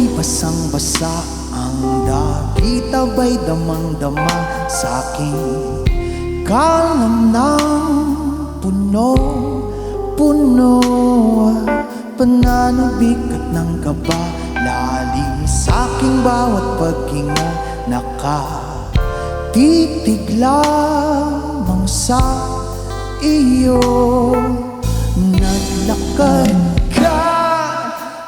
ay basang-basa, ang dapit abay damang-dama sa aking kalam ng puno-puno. Pananabik at ng kaba, lalim sa aking bawat paghinga. Nakatitig lamang sa iyo. Naglakad ka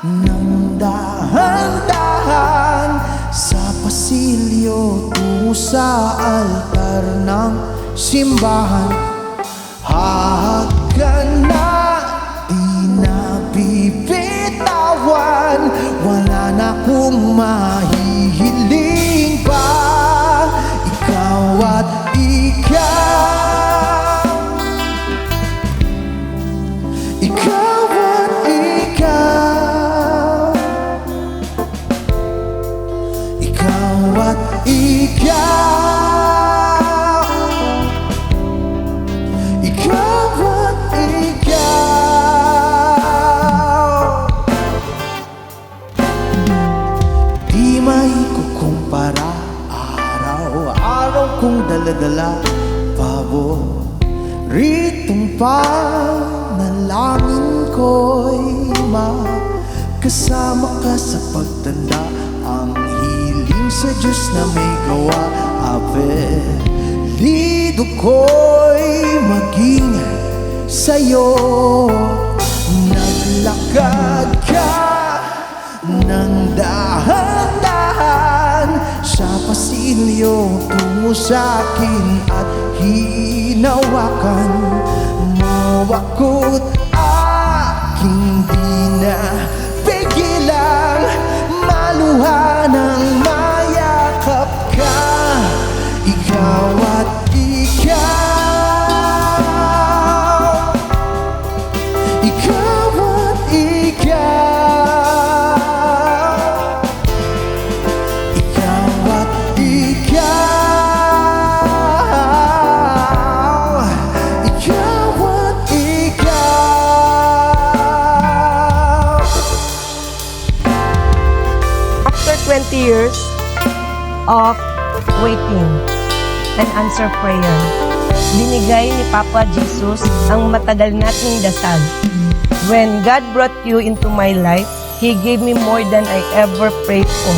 ng dahan-dahan sa pasilyo tungo sa altar ng simbahan. Hahagkan na di na bibitawan, wala na akong mahihiling pa. Ikaw at ikaw, ikaw at ikaw, ikaw at ikaw, ikaw at ikaw. Di maikukumpara, araw-araw kong daladala, paboritong panalangin ko'y makasama ka sa pagtanda. Ang hiling sa Diyos na may gawa, apelido ko'y maging sa'yo. Naglakad ka ng dahan-dahan sa pasilyo tungo sa akin at hinawakan mo ako't aking di na pigilang maluha ng mayakap ka. Ikaw at ikaw, ikaw at ikaw, ikaw at ikaw, ikaw at ikaw. After 20 years of waiting and answer prayer, binigay ni Papa Jesus ang matagal nating dasal. When God brought you into my life, He gave me more than I ever prayed for.